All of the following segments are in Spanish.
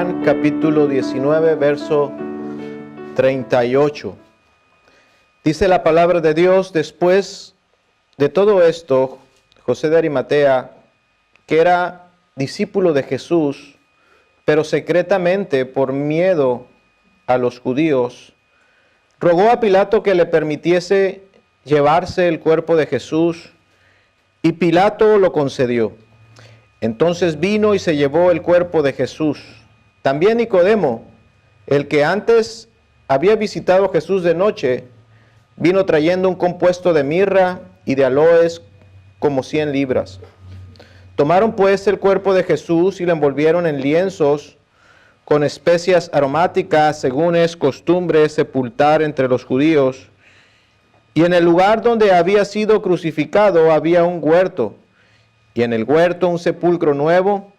Juan capítulo 19, verso 38. Dice la palabra de Dios: después de todo esto, José de Arimatea, que era discípulo de Jesús, pero secretamente por miedo a los judíos, rogó a Pilato que le permitiese llevarse el cuerpo de Jesús, y Pilato lo concedió. Entonces vino y se llevó el cuerpo de Jesús. También Nicodemo, el que antes había visitado a Jesús de noche, vino trayendo un compuesto de mirra y de aloes como 100 libras. Tomaron pues el cuerpo de Jesús y lo envolvieron en lienzos con especias aromáticas, según es costumbre sepultar entre los judíos. Y en el lugar donde había sido crucificado había un huerto, y en el huerto un sepulcro nuevo,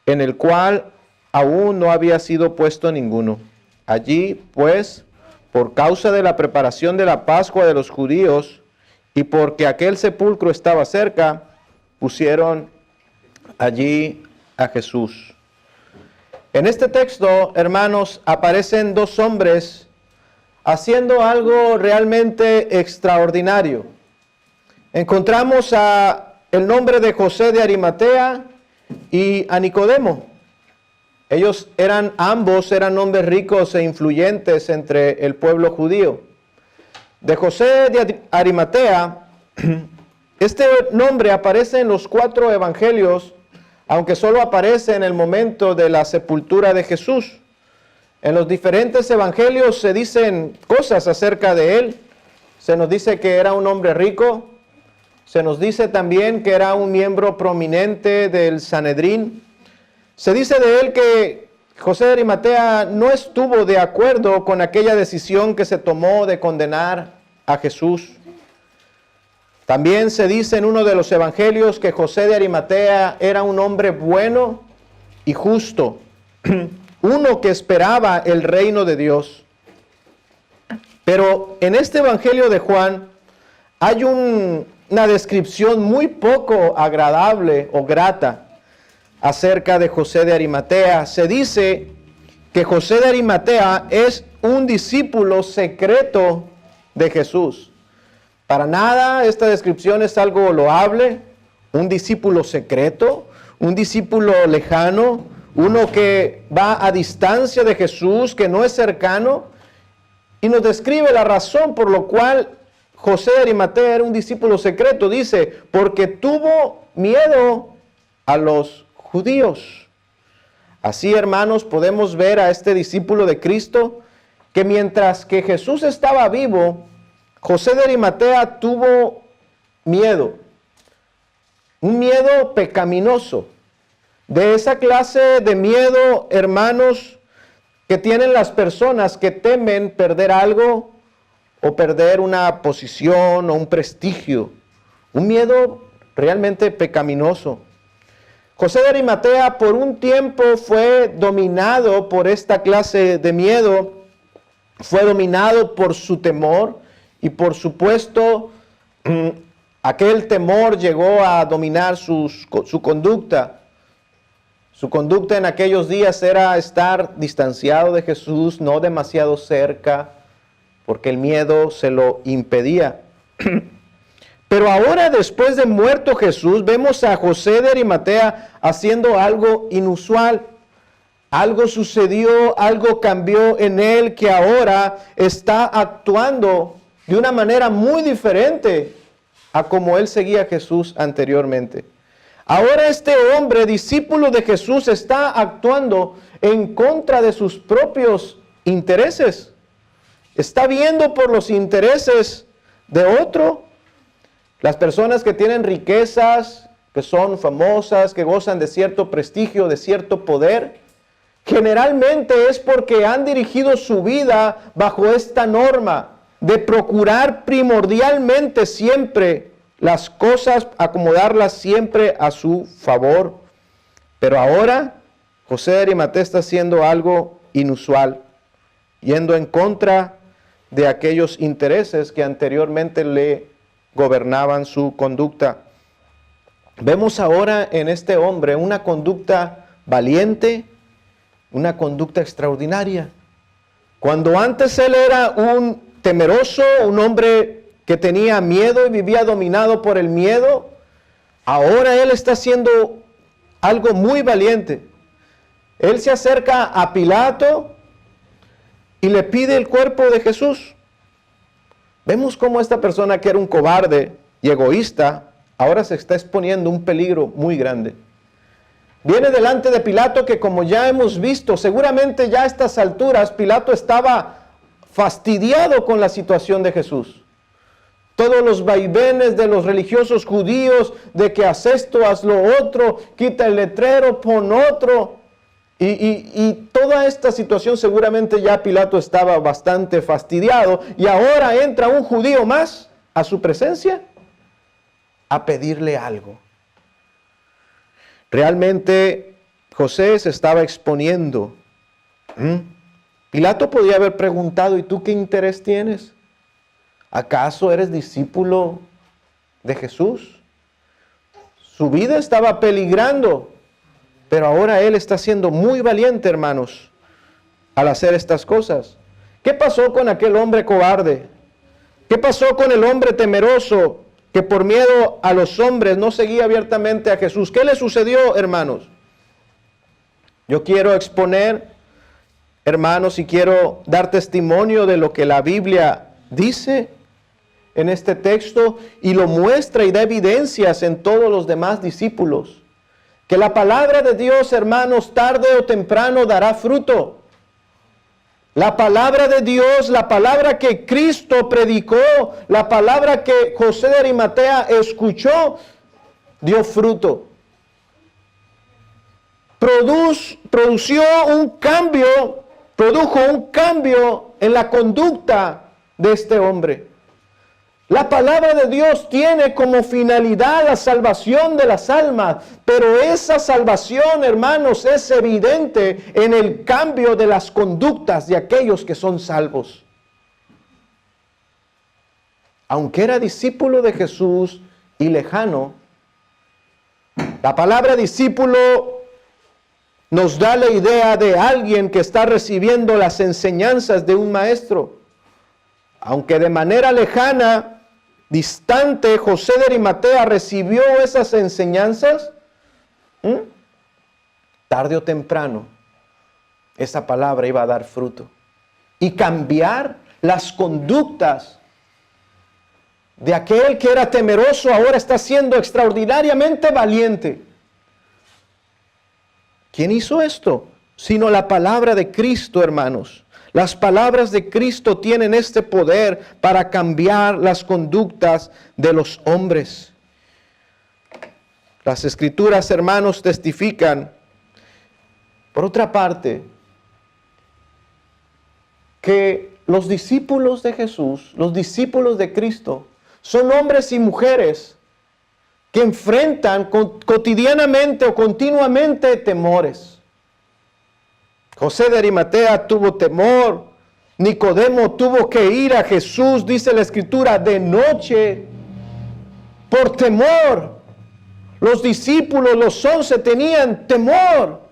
en el cual aún no había sido puesto ninguno. Allí, pues, por causa de la preparación de la Pascua de los judíos, y porque aquel sepulcro estaba cerca, pusieron allí a Jesús. En este texto, hermanos, aparecen dos hombres haciendo algo realmente extraordinario. Encontramos el nombre de José de Arimatea y a Nicodemo. Ellos ambos eran hombres ricos e influyentes entre el pueblo judío. De José de Arimatea, este nombre aparece en los 4 evangelios, aunque solo aparece en el momento de la sepultura de Jesús. En los diferentes evangelios se dicen cosas acerca de él. Se nos dice que era un hombre rico. Se nos dice también que era un miembro prominente del Sanedrín. Se dice de él que José de Arimatea no estuvo de acuerdo con aquella decisión que se tomó de condenar a Jesús. También se dice en uno de los evangelios que José de Arimatea era un hombre bueno y justo, uno que esperaba el reino de Dios. Pero en este evangelio de Juan hay una descripción muy poco agradable o grata acerca de José de Arimatea. Se dice que José de Arimatea es un discípulo secreto de Jesús. Para nada esta descripción es algo loable. Un discípulo secreto, un discípulo lejano, uno que va a distancia de Jesús, que no es cercano, y nos describe la razón por la cual José de Arimatea era un discípulo secreto. Dice, porque tuvo miedo a los judíos. Así, hermanos, podemos ver a este discípulo de Cristo que mientras que Jesús estaba vivo, José de Arimatea tuvo miedo, un miedo pecaminoso, de esa clase de miedo, hermanos, que tienen las personas que temen perder algo o perder una posición o un prestigio, un miedo realmente pecaminoso. José de Arimatea por un tiempo fue dominado por esta clase de miedo, fue dominado por su temor y por supuesto aquel temor llegó a dominar su conducta. Su conducta en aquellos días era estar distanciado de Jesús, no demasiado cerca, porque el miedo se lo impedía. Pero ahora, después de muerto Jesús, vemos a José de Arimatea haciendo algo inusual. Algo sucedió, algo cambió en él, que ahora está actuando de una manera muy diferente a como él seguía a Jesús anteriormente. Ahora este hombre, discípulo de Jesús, está actuando en contra de sus propios intereses. Está viendo por los intereses de otro. Las personas que tienen riquezas, que son famosas, que gozan de cierto prestigio, de cierto poder, generalmente es porque han dirigido su vida bajo esta norma de procurar primordialmente siempre las cosas, acomodarlas siempre a su favor. Pero ahora José de Arimatea está haciendo algo inusual, yendo en contra de aquellos intereses que anteriormente le gobernaban su conducta. Vemos ahora en este hombre una conducta valiente, una conducta extraordinaria. Cuando antes él era un temeroso, un hombre que tenía miedo y vivía dominado por el miedo, ahora él está haciendo algo muy valiente. Él se acerca a Pilato y le pide el cuerpo de Jesús. Vemos cómo esta persona que era un cobarde y egoísta, ahora se está exponiendo a un peligro muy grande. Viene delante de Pilato que, como ya hemos visto, seguramente ya a estas alturas Pilato estaba fastidiado con la situación de Jesús. Todos los vaivenes de los religiosos judíos, de que haz esto, haz lo otro, quita el letrero, pon otro. Y toda esta situación seguramente ya Pilato estaba bastante fastidiado. Y ahora entra un judío más a su presencia a pedirle algo. Realmente José se estaba exponiendo. Pilato podía haber preguntado, ¿y tú qué interés tienes? ¿Acaso eres discípulo de Jesús? Su vida estaba peligrando, pero ahora él está siendo muy valiente, hermanos, al hacer estas cosas. ¿Qué pasó con aquel hombre cobarde? ¿Qué pasó con el hombre temeroso que por miedo a los hombres no seguía abiertamente a Jesús? ¿Qué le sucedió, hermanos? Yo quiero exponer, hermanos, y quiero dar testimonio de lo que la Biblia dice en este texto y lo muestra y da evidencias en todos los demás discípulos. Que la palabra de Dios, hermanos, tarde o temprano dará fruto. La palabra de Dios, la palabra que Cristo predicó, la palabra que José de Arimatea escuchó, dio fruto. Produjo un cambio en la conducta de este hombre. La palabra de Dios tiene como finalidad la salvación de las almas, pero esa salvación, hermanos, es evidente en el cambio de las conductas de aquellos que son salvos. Aunque era discípulo de Jesús y lejano, la palabra discípulo nos da la idea de alguien que está recibiendo las enseñanzas de un maestro. Aunque de manera lejana, distante, José de Arimatea recibió esas enseñanzas, tarde o temprano, esa palabra iba a dar fruto y cambiar las conductas de aquel que era temeroso, ahora está siendo extraordinariamente valiente. ¿Quién hizo esto? Sino la palabra de Cristo, hermanos. Las palabras de Cristo tienen este poder para cambiar las conductas de los hombres. Las Escrituras, hermanos, testifican, por otra parte, que los discípulos de Jesús, los discípulos de Cristo, son hombres y mujeres que enfrentan cotidianamente o continuamente temores. José de Arimatea tuvo temor. Nicodemo tuvo que ir a Jesús, dice la Escritura, de noche, por temor. Los discípulos, los 11, tenían temor.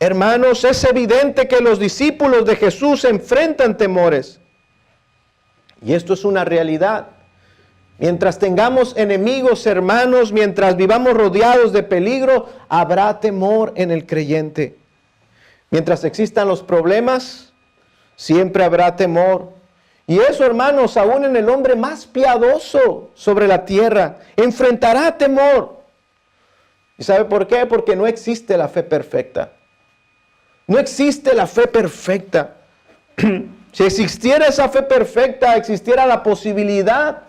Hermanos, es evidente que los discípulos de Jesús enfrentan temores. Y esto es una realidad. Mientras tengamos enemigos, hermanos, mientras vivamos rodeados de peligro, habrá temor en el creyente. Mientras existan los problemas, siempre habrá temor. Y eso, hermanos, aún en el hombre más piadoso sobre la tierra, enfrentará temor. ¿Y sabe por qué? Porque no existe la fe perfecta. No existe la fe perfecta. Si existiera esa fe perfecta, existiera la posibilidad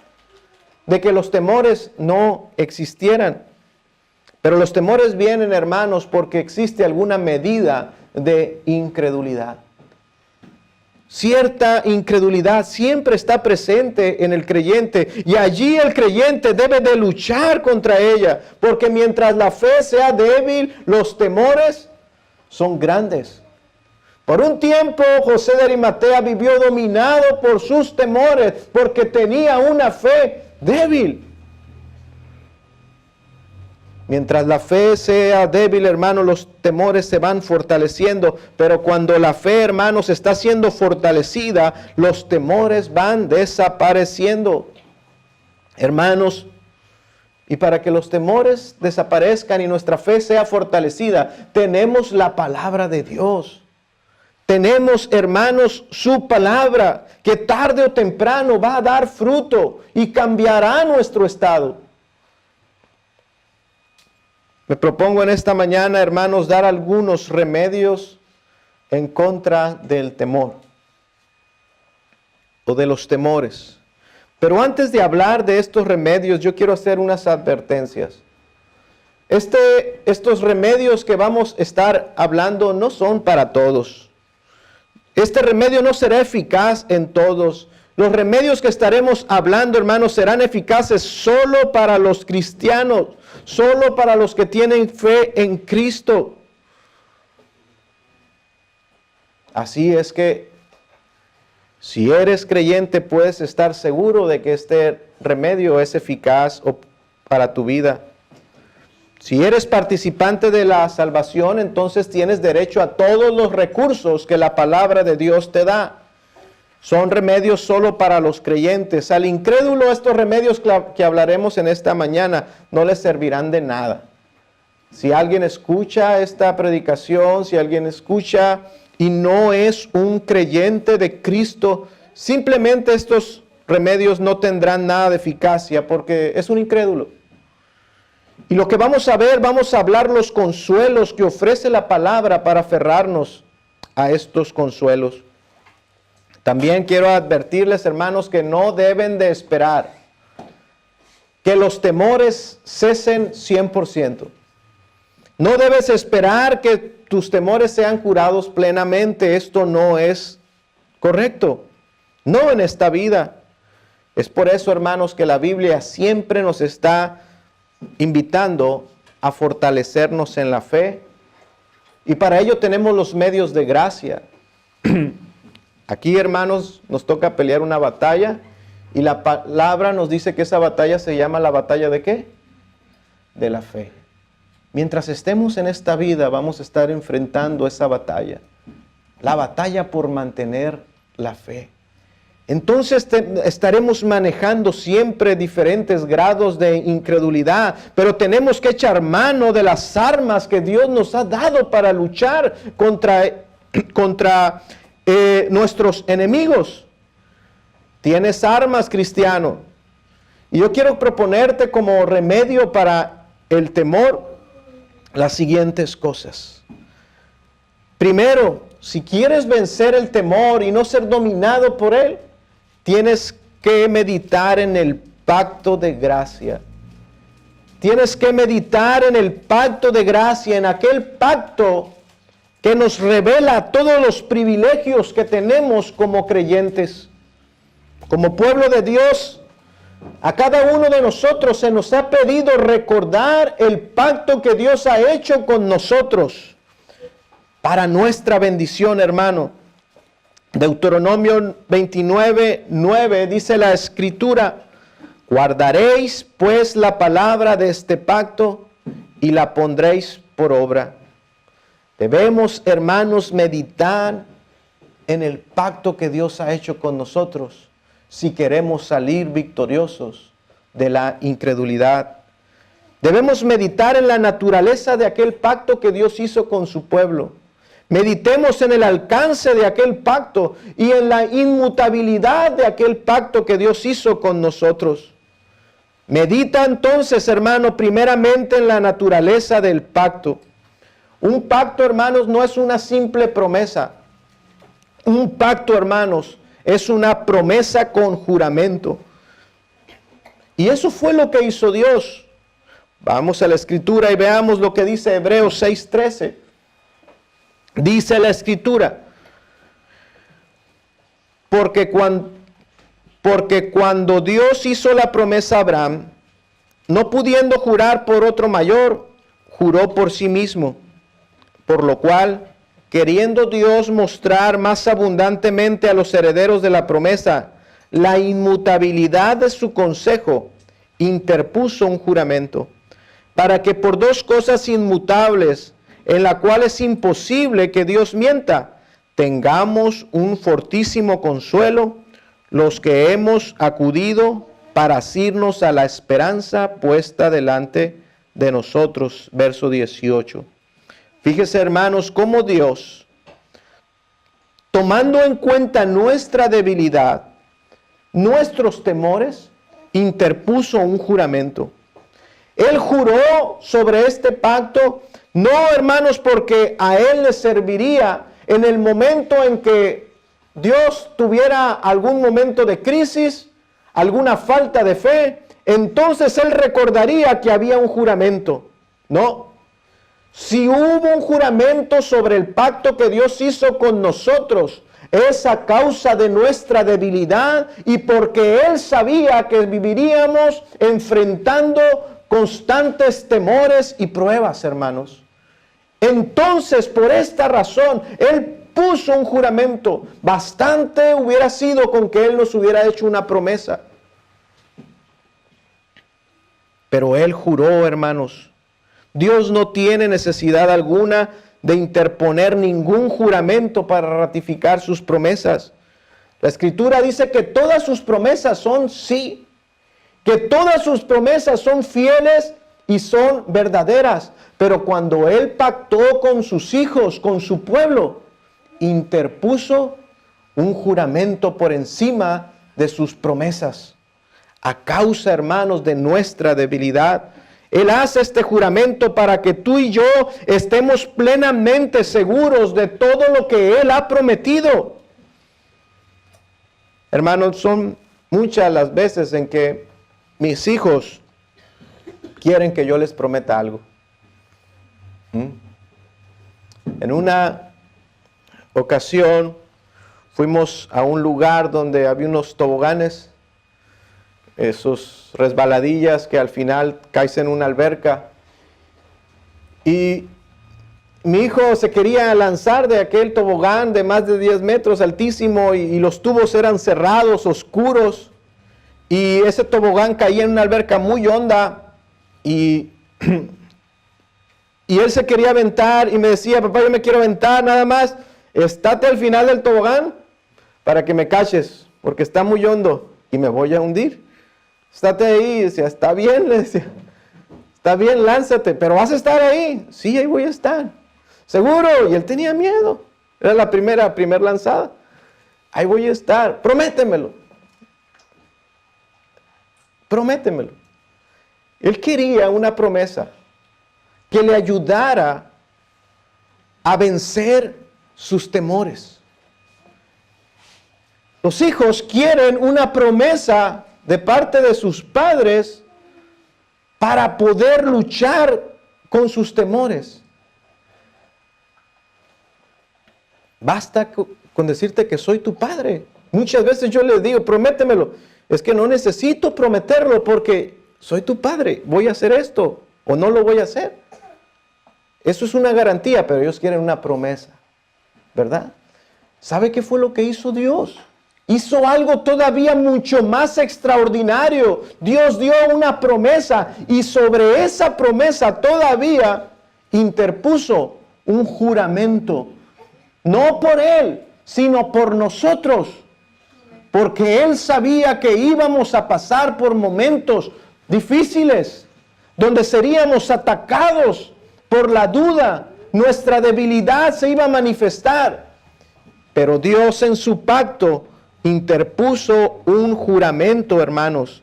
de que los temores no existieran. Pero los temores vienen, hermanos, porque existe alguna medida de incredulidad. Cierta incredulidad siempre está presente en el creyente y allí el creyente debe de luchar contra ella, porque mientras la fe sea débil, los temores son grandes. Por un tiempo José de Arimatea vivió dominado por sus temores porque tenía una fe débil. Mientras la fe sea débil, hermanos, los temores se van fortaleciendo. Pero cuando la fe, hermanos, está siendo fortalecida, los temores van desapareciendo. Hermanos, y para que los temores desaparezcan y nuestra fe sea fortalecida, tenemos la palabra de Dios. Tenemos, hermanos, su palabra, que tarde o temprano va a dar fruto y cambiará nuestro estado. Me propongo en esta mañana, hermanos, dar algunos remedios en contra del temor o de los temores. Pero antes de hablar de estos remedios, yo quiero hacer unas advertencias. Estos remedios que vamos a estar hablando no son para todos. Este remedio no será eficaz en todos. Los remedios que estaremos hablando, hermanos, serán eficaces solo para los cristianos, solo para los que tienen fe en Cristo. Así es que, si eres creyente, puedes estar seguro de que este remedio es eficaz para tu vida. Si eres participante de la salvación, entonces tienes derecho a todos los recursos que la palabra de Dios te da. Son remedios solo para los creyentes. Al incrédulo, estos remedios que hablaremos en esta mañana no les servirán de nada. Si alguien escucha esta predicación, si alguien escucha y no es un creyente de Cristo, simplemente estos remedios no tendrán nada de eficacia porque es un incrédulo. Y lo que vamos a ver, vamos a hablar los consuelos que ofrece la palabra para aferrarnos a estos consuelos. También quiero advertirles, hermanos, que no deben de esperar que los temores cesen 100%. No debes esperar que tus temores sean curados plenamente. Esto no es correcto. No en esta vida. Es por eso, hermanos, que la Biblia siempre nos está invitando a fortalecernos en la fe. Y para ello tenemos los medios de gracia. Aquí, hermanos, nos toca pelear una batalla. Y la palabra nos dice que esa batalla se llama la batalla ¿de qué? De la fe. Mientras estemos en esta vida, vamos a estar enfrentando esa batalla. La batalla por mantener la fe. Entonces estaremos manejando siempre diferentes grados de incredulidad, pero tenemos que echar mano de las armas que Dios nos ha dado para luchar contra nuestros enemigos. Tienes armas, cristiano. Y yo quiero proponerte como remedio para el temor las siguientes cosas. Primero, si quieres vencer el temor y no ser dominado por él, tienes que meditar en el pacto de gracia. Tienes que meditar en el pacto de gracia, en aquel pacto que nos revela todos los privilegios que tenemos como creyentes. Como pueblo de Dios, a cada uno de nosotros se nos ha pedido recordar el pacto que Dios ha hecho con nosotros para nuestra bendición, hermano. Deuteronomio 29:9 dice la Escritura: guardaréis pues la palabra de este pacto y la pondréis por obra. Debemos, hermanos, meditar en el pacto que Dios ha hecho con nosotros si queremos salir victoriosos de la incredulidad. Debemos meditar en la naturaleza de aquel pacto que Dios hizo con su pueblo. Meditemos en el alcance de aquel pacto y en la inmutabilidad de aquel pacto que Dios hizo con nosotros. Medita entonces, hermano, primeramente en la naturaleza del pacto. Un pacto, hermanos, no es una simple promesa. Un pacto, hermanos, es una promesa con juramento. Y eso fue lo que hizo Dios. Vamos a la Escritura y veamos lo que dice Hebreos 6:13. Dice la Escritura: porque cuando Dios hizo la promesa a Abraham, no pudiendo jurar por otro mayor, juró por sí mismo, por lo cual, queriendo Dios mostrar más abundantemente a los herederos de la promesa la inmutabilidad de su consejo, interpuso un juramento, para que por dos cosas inmutables, en la cual es imposible que Dios mienta, tengamos un fortísimo consuelo, los que hemos acudido para asirnos a la esperanza puesta delante de nosotros. Verso 18. Fíjese, hermanos, cómo Dios, tomando en cuenta nuestra debilidad, nuestros temores, interpuso un juramento. Él juró sobre este pacto, no, hermanos, porque a él le serviría en el momento en que Dios tuviera algún momento de crisis, alguna falta de fe, entonces él recordaría que había un juramento. No. Si hubo un juramento sobre el pacto que Dios hizo con nosotros, es a causa de nuestra debilidad y porque Él sabía que viviríamos enfrentando constantes temores y pruebas, hermanos. Entonces, por esta razón, Él puso un juramento. Bastante hubiera sido con que Él nos hubiera hecho una promesa. Pero Él juró, hermanos. Dios no tiene necesidad alguna de interponer ningún juramento para ratificar sus promesas. La Escritura dice que todas sus promesas son sí, que todas sus promesas son fieles y son verdaderas. Pero cuando Él pactó con sus hijos, con su pueblo, interpuso un juramento por encima de sus promesas. A causa, hermanos, de nuestra debilidad, Él hace este juramento para que tú y yo estemos plenamente seguros de todo lo que Él ha prometido. Hermanos, son muchas las veces en que mis hijos quieren que yo les prometa algo. En una ocasión fuimos a un lugar donde había unos toboganes, esos resbaladillas que al final caes en una alberca, y mi hijo se quería lanzar de aquel tobogán de más de 10 metros altísimo y los tubos eran cerrados, oscuros, y ese tobogán caía en una alberca muy honda y él se quería aventar y me decía: papá, yo me quiero aventar, nada más estate al final del tobogán para que me caches, porque está muy hondo y me voy a hundir. Estate ahí. Y decía: está bien, le decía, está bien, lánzate, pero vas a estar ahí. Sí, ahí voy a estar. ¿Seguro? Y él tenía miedo. Era la primera lanzada. Ahí voy a estar. Prométemelo. Prométemelo. Él quería una promesa que le ayudara a vencer sus temores. Los hijos quieren una promesa de parte de sus padres para poder luchar con sus temores. Basta con decirte que soy tu padre. Muchas veces yo les digo: prométemelo. Es que no necesito prometerlo porque soy tu padre. Voy a hacer esto o no lo voy a hacer. Eso es una garantía, pero ellos quieren una promesa, ¿verdad? ¿Sabe qué fue lo que hizo Dios? Hizo algo todavía mucho más extraordinario. Dios dio una promesa y sobre esa promesa todavía interpuso un juramento. No por Él, sino por nosotros. Porque Él sabía que íbamos a pasar por momentos difíciles, donde seríamos atacados por la duda. Nuestra debilidad se iba a manifestar. Pero Dios en su pacto interpuso un juramento, hermanos.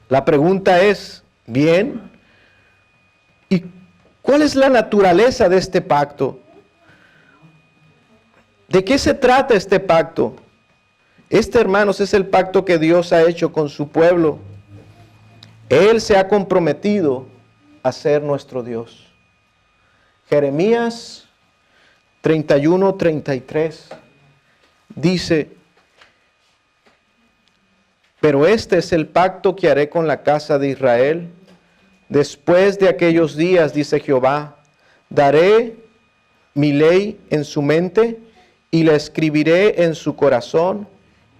La pregunta es, ¿bien? ¿Y cuál es la naturaleza de este pacto? ¿De qué se trata este pacto? Hermanos, es el pacto que Dios ha hecho con su pueblo. Él se ha comprometido a ser nuestro Dios. Jeremías 31:33 dice: pero este es el pacto que haré con la casa de Israel. Después de aquellos días, dice Jehová, daré mi ley en su mente y la escribiré en su corazón,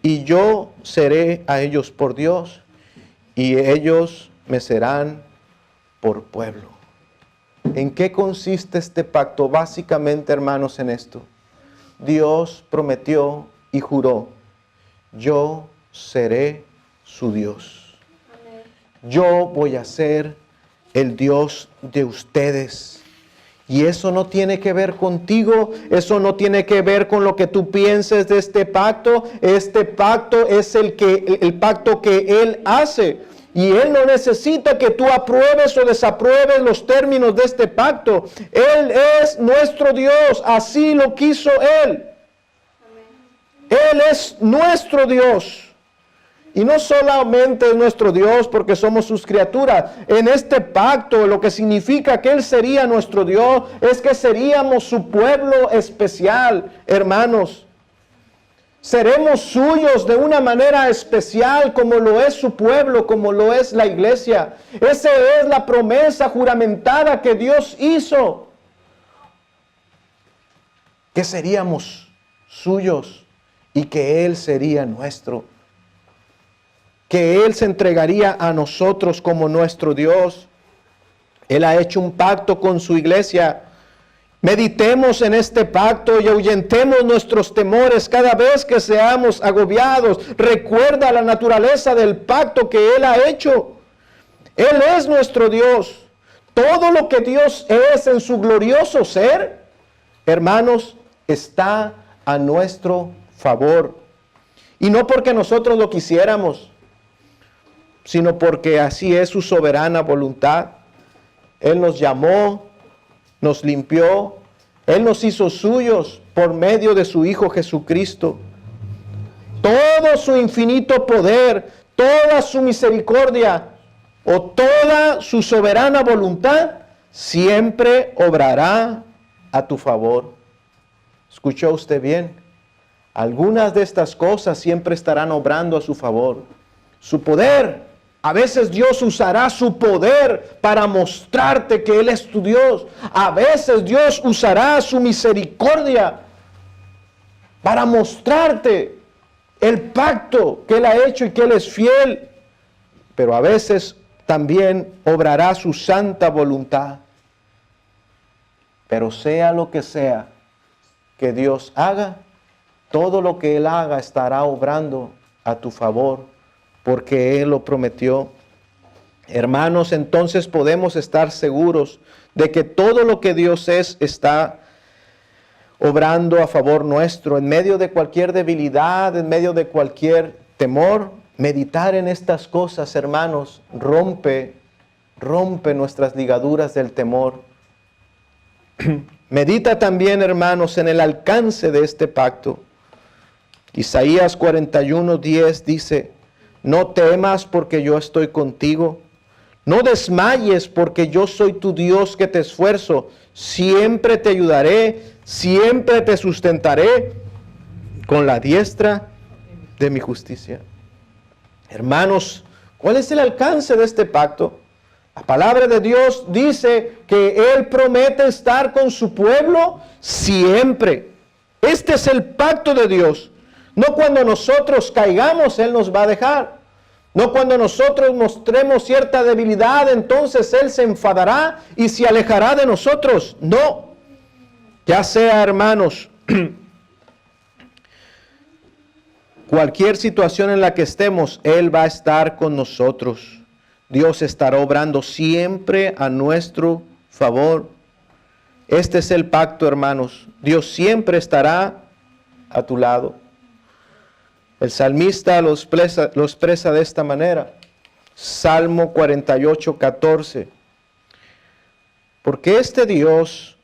y yo seré a ellos por Dios, y ellos me serán por pueblo. ¿En qué consiste este pacto? Básicamente, hermanos, en esto. Dios prometió y juró: yo seré su Dios. Yo voy a ser el Dios de ustedes. Y eso no tiene que ver contigo, eso no tiene que ver con lo que tú pienses de este pacto. Este pacto es el pacto que Él hace. Y Él no necesita que tú apruebes o desapruebes los términos de este pacto. Él es nuestro Dios, así lo quiso Él. Él es nuestro Dios. Y no solamente es nuestro Dios porque somos sus criaturas. En este pacto lo que significa que Él sería nuestro Dios es que seríamos su pueblo especial, hermanos. Seremos suyos de una manera especial como lo es su pueblo, como lo es la iglesia. Esa es la promesa juramentada que Dios hizo. Que seríamos suyos y que Él sería nuestro. Que Él se entregaría a nosotros como nuestro Dios. Él ha hecho un pacto con su iglesia. Meditemos en este pacto y ahuyentemos nuestros temores cada vez que seamos agobiados. Recuerda la naturaleza del pacto que Él ha hecho. Él es nuestro Dios. Todo lo que Dios es en su glorioso ser, hermanos, está a nuestro favor. Y no porque nosotros lo quisiéramos, sino porque así es su soberana voluntad. Él nos llamó, nos limpió, Él nos hizo suyos por medio de su Hijo Jesucristo. Todo su infinito poder, toda su misericordia o toda su soberana voluntad siempre obrará a tu favor. ¿Escuchó usted bien? Algunas de estas cosas siempre estarán obrando a su favor. Su poder. A veces Dios usará su poder para mostrarte que Él es tu Dios. A veces Dios usará su misericordia para mostrarte el pacto que Él ha hecho y que Él es fiel. Pero a veces también obrará su santa voluntad. Pero sea lo que sea que Dios haga, todo lo que Él haga estará obrando a tu favor, porque Él lo prometió. Hermanos, entonces podemos estar seguros de que todo lo que Dios es está obrando a favor nuestro. En medio de cualquier debilidad, en medio de cualquier temor, meditar en estas cosas, hermanos, rompe nuestras ligaduras del temor. Medita también, hermanos, en el alcance de este pacto. Isaías 41:10 dice: no temas porque yo estoy contigo. No desmayes porque yo soy tu Dios que te esfuerzo. Siempre te ayudaré, siempre te sustentaré con la diestra de mi justicia. Hermanos, ¿cuál es el alcance de este pacto? La palabra de Dios dice que Él promete estar con su pueblo siempre. Este es el pacto de Dios. No cuando nosotros caigamos, Él nos va a dejar. No cuando nosotros mostremos cierta debilidad, entonces Él se enfadará y se alejará de nosotros. No. Ya sea, hermanos, cualquier situación en la que estemos, Él va a estar con nosotros. Dios estará obrando siempre a nuestro favor. Este es el pacto, hermanos. Dios siempre estará a tu lado. El salmista lo expresa de esta manera. Salmo 48:14. Porque este Dios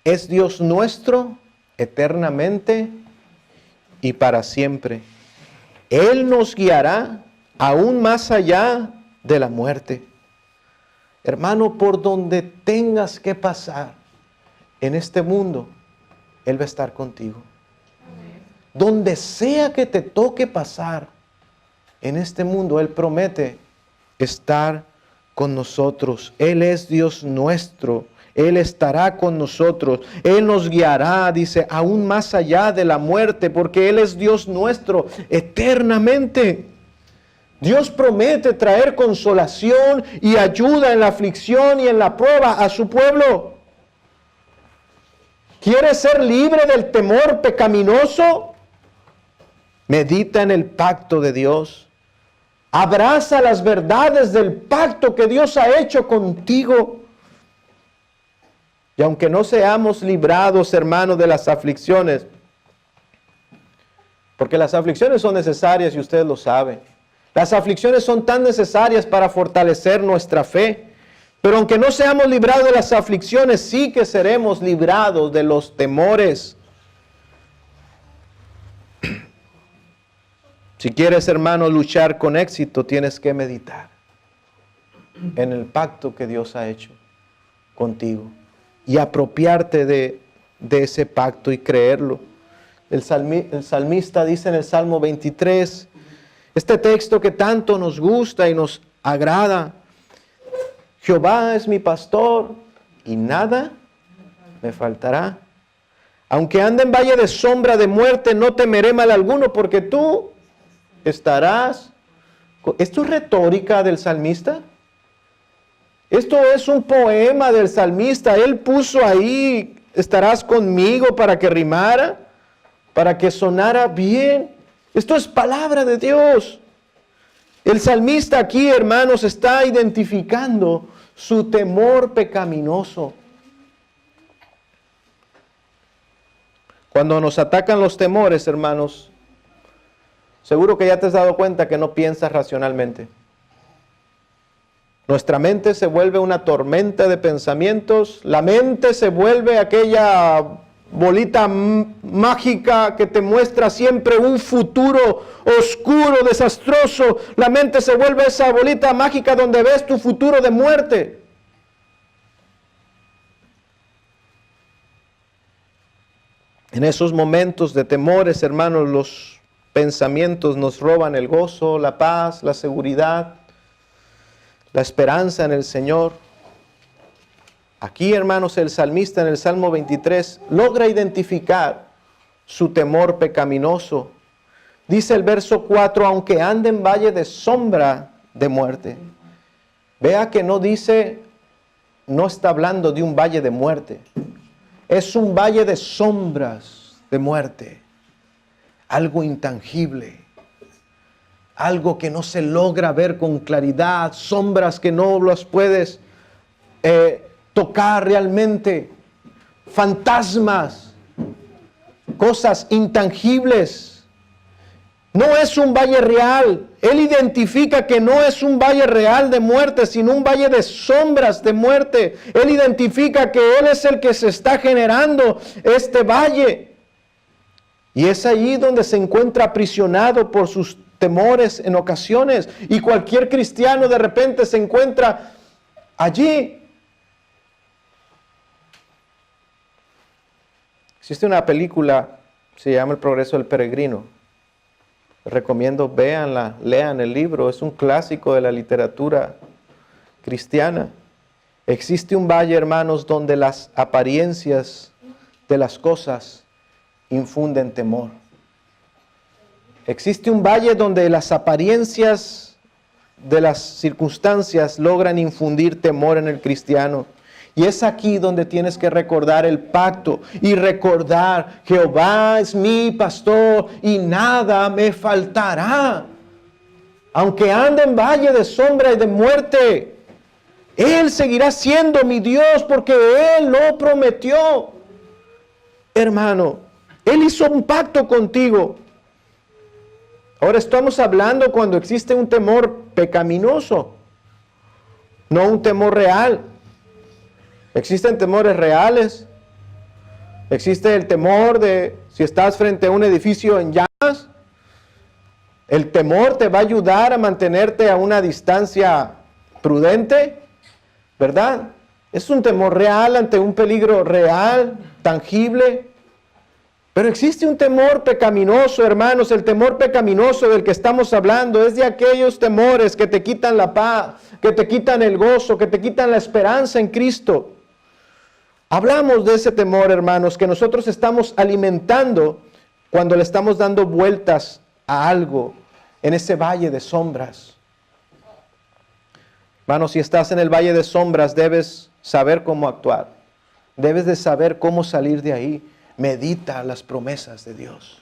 es Dios nuestro eternamente y para siempre. Él nos guiará aún más allá de la muerte. Hermano, por donde tengas que pasar en este mundo, Él va a estar contigo. Donde sea que te toque pasar en este mundo, Él promete estar con nosotros. Él es Dios nuestro. Él estará con nosotros. Él nos guiará, dice, aún más allá de la muerte, porque Él es Dios nuestro eternamente. Dios promete traer consolación y ayuda en la aflicción y en la prueba a su pueblo. ¿Quieres ser libre del temor pecaminoso? Medita en el pacto de Dios. Abraza las verdades del pacto que Dios ha hecho contigo. Y aunque no seamos librados, hermanos, de las aflicciones, porque las aflicciones son necesarias y ustedes lo saben. Las aflicciones son tan necesarias para fortalecer nuestra fe. Pero aunque no seamos librados de las aflicciones, sí que seremos librados de los temores. Si quieres, hermano, luchar con éxito, tienes que meditar en el pacto que Dios ha hecho contigo y apropiarte de ese pacto y creerlo. El salmista dice en el Salmo 23, este texto que tanto nos gusta y nos agrada: Jehová es mi pastor y nada me faltará. Aunque ande en valle de sombra de muerte, no temeré mal alguno, porque tú estarás. ¿Esto es retórica del salmista? Esto es un poema del salmista. Él puso ahí, estarás conmigo, para que rimara, para que sonara bien. Esto es palabra de Dios. El salmista aquí, hermanos, está identificando su temor pecaminoso. Cuando nos atacan los temores, hermanos, seguro que ya te has dado cuenta que no piensas racionalmente. Nuestra mente se vuelve una tormenta de pensamientos. La mente se vuelve aquella bolita mágica que te muestra siempre un futuro oscuro, desastroso. La mente se vuelve esa bolita mágica donde ves tu futuro de muerte. En esos momentos de temores, hermanos, los pensamientos nos roban el gozo, la paz, la seguridad, la esperanza en el Señor. Aquí, hermanos, el salmista en el Salmo 23 logra identificar su temor pecaminoso. Dice el verso 4, aunque ande en valle de sombra de muerte. Vea que no dice, no está hablando de un valle de muerte. Es un valle de sombras de muerte. Algo intangible. Algo que no se logra ver con claridad. Sombras que no las puedes tocar realmente. Fantasmas. Cosas intangibles. No es un valle real. Él identifica que no es un valle real de muerte, sino un valle de sombras de muerte. Él identifica que Él es el que se está generando este valle. Y es allí donde se encuentra aprisionado por sus temores en ocasiones. Y cualquier cristiano de repente se encuentra allí. Existe una película, se llama El progreso del peregrino. Recomiendo, véanla, lean el libro, es un clásico de la literatura cristiana. Existe un valle, hermanos, donde las apariencias de las cosas infunden temor. Existe un valle donde las apariencias de las circunstancias logran infundir temor en el cristiano. Y es aquí donde tienes que recordar el pacto y recordar, Jehová es mi pastor y nada me faltará. Aunque ande en valle de sombra y de muerte, Él seguirá siendo mi Dios porque Él lo prometió. Hermano, Él hizo un pacto contigo. Ahora estamos hablando cuando existe un temor pecaminoso, no un temor real. Existen temores reales. Existe el temor de si estás frente a un edificio en llamas. El temor te va a ayudar a mantenerte a una distancia prudente, ¿verdad? Es un temor real ante un peligro real, tangible. Pero existe un temor pecaminoso, hermanos. El temor pecaminoso del que estamos hablando es de aquellos temores que te quitan la paz, que te quitan el gozo, que te quitan la esperanza en Cristo. Hablamos de ese temor, hermanos, que nosotros estamos alimentando cuando le estamos dando vueltas a algo en ese valle de sombras. Hermano, si estás en el valle de sombras, debes saber cómo actuar. Debes de saber cómo salir de ahí. Medita las promesas de Dios.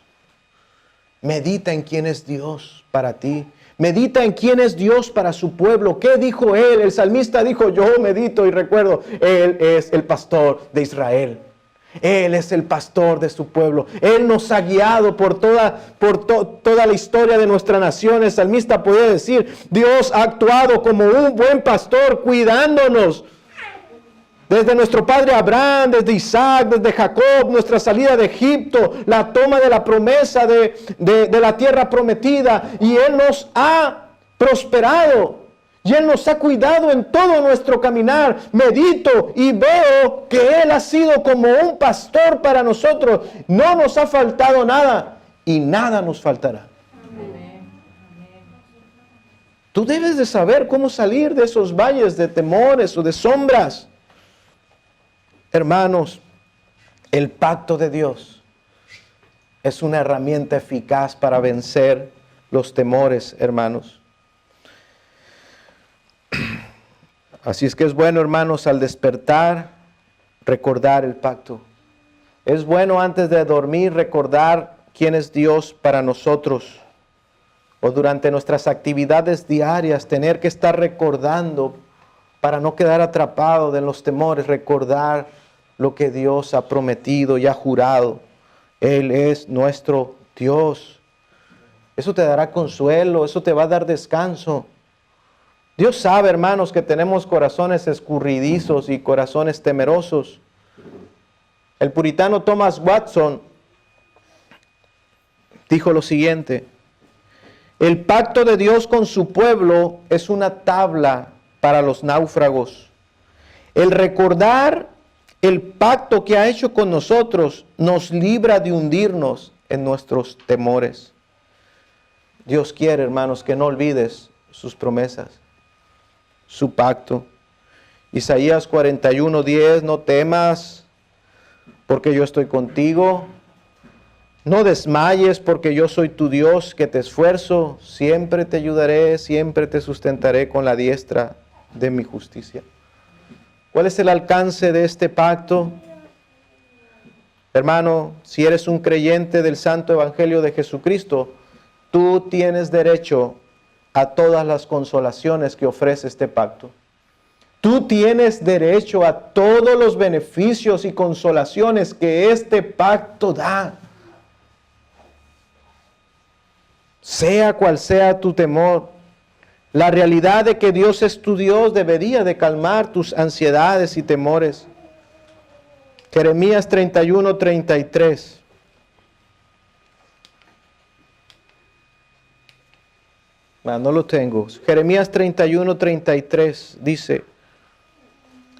Medita en quién es Dios para ti. Medita en quién es Dios para su pueblo. ¿Qué dijo él? El salmista dijo, yo medito y recuerdo, Él es el pastor de Israel. Él es el pastor de su pueblo. Él nos ha guiado por toda la historia de nuestra nación. El salmista podía decir, Dios ha actuado como un buen pastor cuidándonos. Desde nuestro padre Abraham, desde Isaac, desde Jacob, nuestra salida de Egipto, la toma de la promesa de la tierra prometida. Y Él nos ha prosperado. Y Él nos ha cuidado en todo nuestro caminar. Medito y veo que Él ha sido como un pastor para nosotros. No nos ha faltado nada y nada nos faltará. Tú debes de saber cómo salir de esos valles de temores o de sombras. Hermanos, el pacto de Dios es una herramienta eficaz para vencer los temores, hermanos. Así es que es bueno, hermanos, al despertar, recordar el pacto. Es bueno antes de dormir recordar quién es Dios para nosotros. O durante nuestras actividades diarias, tener que estar recordando para no quedar atrapado en los temores, recordar lo que Dios ha prometido y ha jurado. Él es nuestro Dios. Eso te dará consuelo, eso te va a dar descanso. Dios sabe, hermanos, que tenemos corazones escurridizos y corazones temerosos. El puritano Thomas Watson dijo lo siguiente: el pacto de Dios con su pueblo es una tabla para los náufragos. El recordar el pacto que ha hecho con nosotros nos libra de hundirnos en nuestros temores. Dios quiere, hermanos, que no olvides sus promesas, su pacto. Isaías 41:10, no temas porque yo estoy contigo. No desmayes porque yo soy tu Dios que te esfuerzo. Siempre te ayudaré, siempre te sustentaré con la diestra de mi justicia. ¿Cuál es el alcance de este pacto? Hermano, si eres un creyente del Santo Evangelio de Jesucristo, tú tienes derecho a todas las consolaciones que ofrece este pacto. Tú tienes derecho a todos los beneficios y consolaciones que este pacto da. Sea cual sea tu temor, la realidad de que Dios es tu Dios debería de calmar tus ansiedades y temores. Jeremías 31:33. No lo tengo. Jeremías 31:33 dice,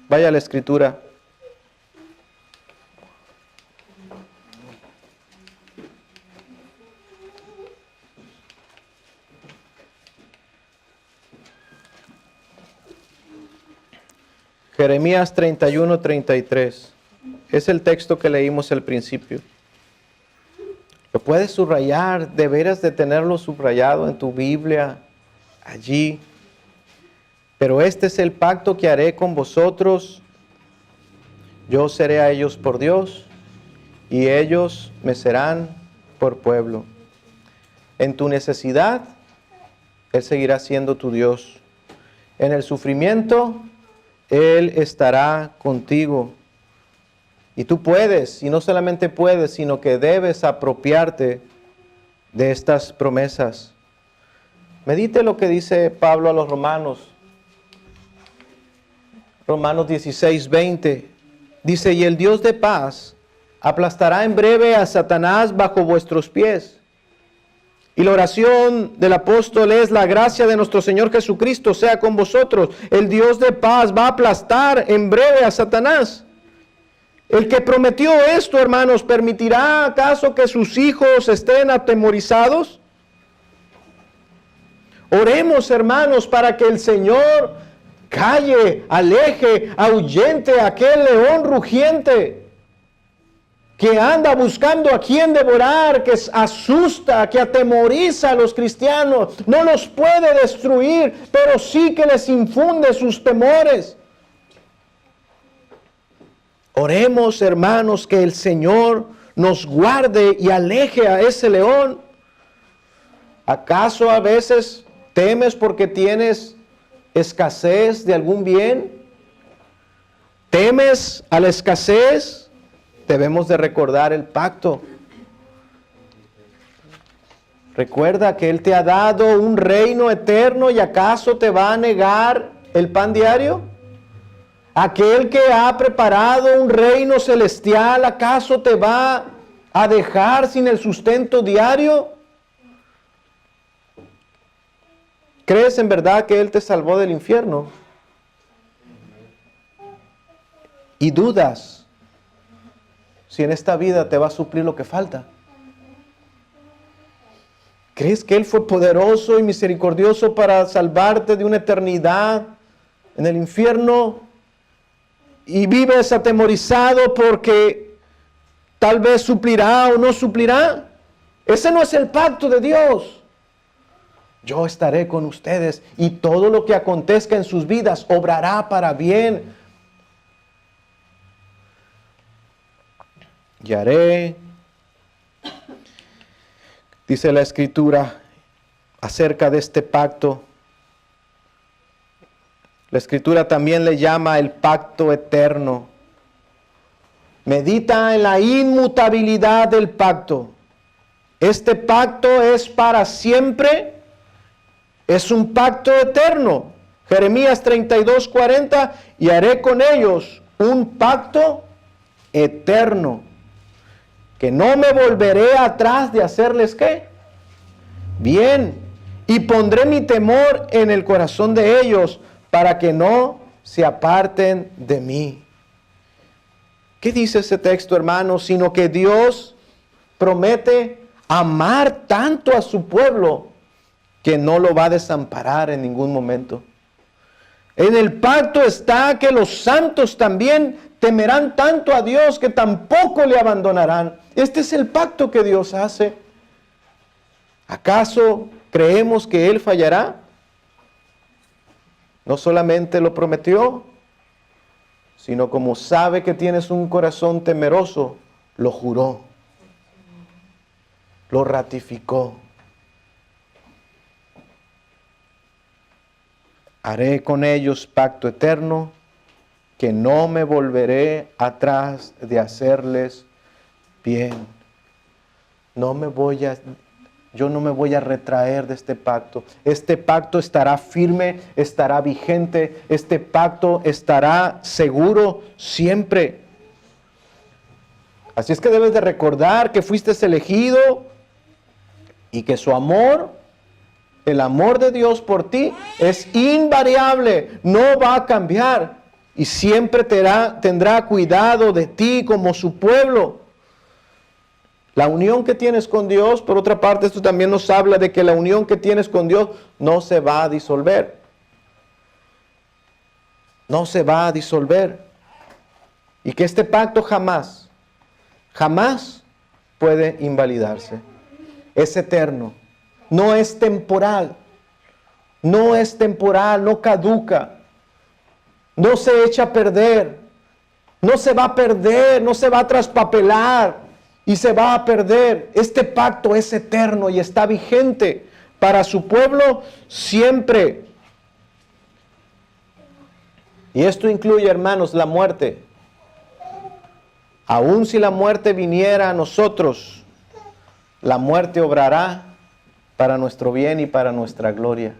vaya a la escritura. Jeremías 31:33. Es el texto que leímos al principio. Lo puedes subrayar, deberas de tenerlo subrayado en tu Biblia, allí. Pero este es el pacto que haré con vosotros. Yo seré a ellos por Dios, y ellos me serán por pueblo. En tu necesidad, Él seguirá siendo tu Dios. En el sufrimiento, Él estará contigo. Y tú puedes, y no solamente puedes, sino que debes apropiarte de estas promesas. Medite lo que dice Pablo a los romanos. Romanos 16:20. Dice, y el Dios de paz aplastará en breve a Satanás bajo vuestros pies. Y la oración del apóstol es, la gracia de nuestro Señor Jesucristo sea con vosotros. El Dios de paz va a aplastar en breve a Satanás. El que prometió esto, hermanos, ¿permitirá acaso que sus hijos estén atemorizados? Oremos, hermanos, para que el Señor calle, aleje, ahuyente a aquel león rugiente. que anda buscando a quien devorar, que asusta, que atemoriza a los cristianos. No los puede destruir, pero sí que les infunde sus temores. Oremos, hermanos, que el Señor nos guarde y aleje a ese león. ¿Acaso a veces temes porque tienes escasez de algún bien? ¿Temes a la escasez? Debemos de recordar el pacto. Recuerda que Él te ha dado un reino eterno, y ¿acaso te va a negar el pan diario? Aquel que ha preparado un reino celestial, ¿acaso te va a dejar sin el sustento diario? ¿Crees en verdad que Él te salvó del infierno? Y dudas si en esta vida te va a suplir lo que falta. ¿Crees que Él fue poderoso y misericordioso para salvarte de una eternidad en el infierno? Y vives atemorizado porque tal vez suplirá o no suplirá. Ese no es el pacto de Dios. Yo estaré con ustedes y todo lo que acontezca en sus vidas obrará para bien. Y haré, dice la Escritura acerca de este pacto. La Escritura también le llama el pacto eterno. Medita en la inmutabilidad del pacto. Este pacto es para siempre. Es un pacto eterno. Jeremías 32:40, y haré con ellos un pacto eterno, que no me volveré atrás de hacerles ¿qué? Bien, y pondré mi temor en el corazón de ellos, para que no se aparten de mí. ¿Qué dice ese texto, hermanos? Sino que Dios promete amar tanto a su pueblo que no lo va a desamparar en ningún momento. En el pacto está que los santos también temerán tanto a Dios que tampoco le abandonarán. Este es el pacto que Dios hace. ¿Acaso creemos que Él fallará? No solamente lo prometió, sino como sabe que tienes un corazón temeroso, lo juró, lo ratificó. Haré con ellos pacto eterno, que no me volveré atrás de hacerles bien. Yo no me voy a retraer de este pacto. Este pacto estará firme, estará vigente. Este pacto estará seguro siempre. Así es que debes de recordar que fuiste elegido y que su amor, el amor de Dios por ti, es invariable, no va a cambiar y siempre tendrá cuidado de ti como su pueblo. La unión que tienes con Dios, por otra parte, esto también nos habla de que la unión que tienes con Dios no se va a disolver. No se va a disolver. Y que este pacto jamás puede invalidarse. Es eterno. No es temporal. No es temporal, no caduca. No se echa a perder. No se va a perder, no se va a traspapelar. Y se va a perder. Este pacto es eterno y está vigente para su pueblo siempre. Y esto incluye, hermanos, la muerte. Aun si la muerte viniera a nosotros, la muerte obrará para nuestro bien y para nuestra gloria.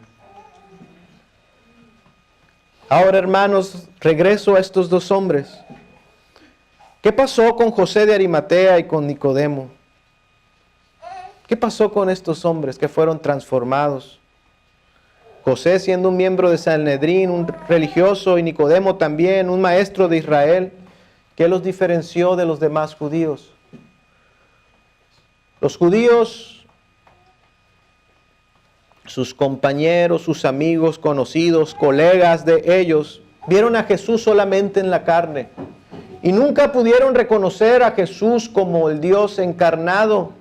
Ahora, hermanos, regreso a estos dos hombres. ¿Qué pasó con José de Arimatea y con Nicodemo? ¿Qué pasó con estos hombres que fueron transformados? José siendo un miembro de Sanedrín, un religioso, y Nicodemo también, un maestro de Israel. ¿Qué los diferenció de los demás judíos? Los judíos, sus compañeros, sus amigos, conocidos, colegas de ellos, vieron a Jesús solamente en la carne. y nunca pudieron reconocer a Jesús como el Dios encarnado.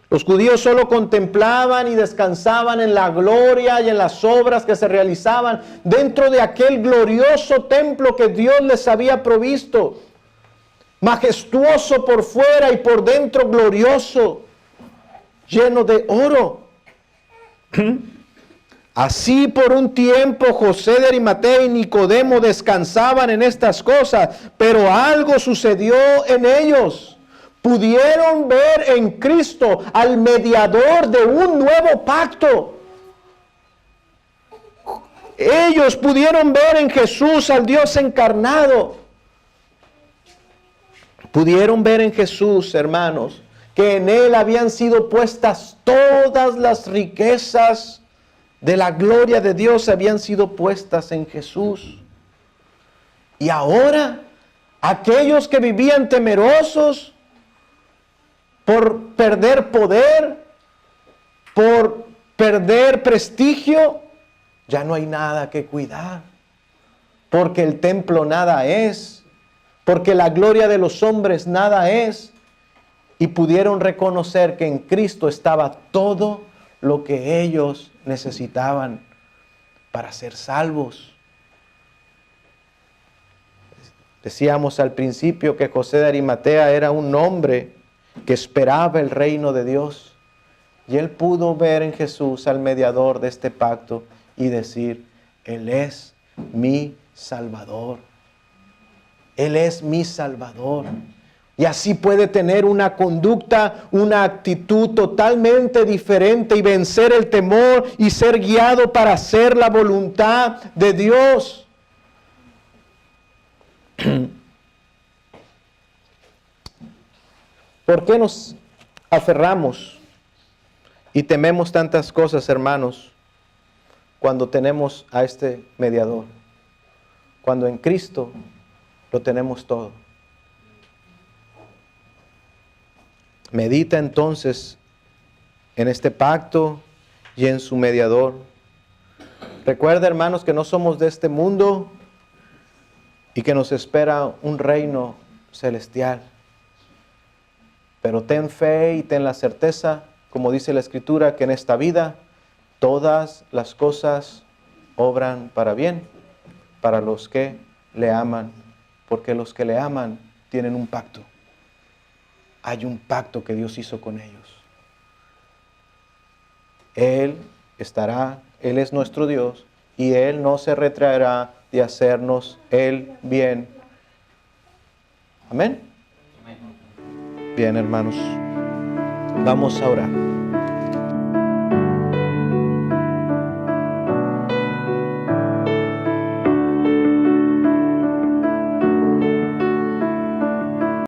Los judíos solo contemplaban y descansaban en la gloria y en las obras que se realizaban dentro de aquel glorioso templo que Dios les había provisto. Majestuoso por fuera y por dentro glorioso, lleno de oro. Así por un tiempo José de Arimatea y Nicodemo descansaban en estas cosas, pero algo sucedió en ellos. Pudieron ver en Cristo al mediador de un nuevo pacto. Ellos pudieron ver en Jesús al Dios encarnado. Pudieron ver en Jesús, hermanos, que en Él habían sido puestas todas las riquezas de la gloria de Dios, habían sido puestas en Jesús. Y ahora, aquellos que vivían temerosos por perder poder, por perder prestigio, ya no hay nada que cuidar, porque el templo nada es, porque la gloria de los hombres nada es, y pudieron reconocer que en Cristo estaba todo lo que ellos necesitaban para ser salvos. Decíamos al principio que José de Arimatea era un hombre que esperaba el reino de Dios, y él pudo ver en Jesús al mediador de este pacto y decir: Él es mi Salvador. Él es mi Salvador. Y así puede tener una conducta, una actitud totalmente diferente y vencer el temor y ser guiado para hacer la voluntad de Dios. ¿Por qué nos aferramos y tememos tantas cosas, hermanos, cuando tenemos a este mediador? Cuando en Cristo lo tenemos todo. Medita entonces en este pacto y en su mediador. Recuerda, hermanos, que no somos de este mundo y que nos espera un reino celestial. Pero ten fe y ten la certeza, como dice la Escritura, que en esta vida todas las cosas obran para bien, para los que le aman, porque los que le aman tienen un pacto. Hay un pacto que Dios hizo con ellos. Él es nuestro Dios, y Él no se retraerá de hacernos el bien. Amén. Bien, hermanos, vamos a orar.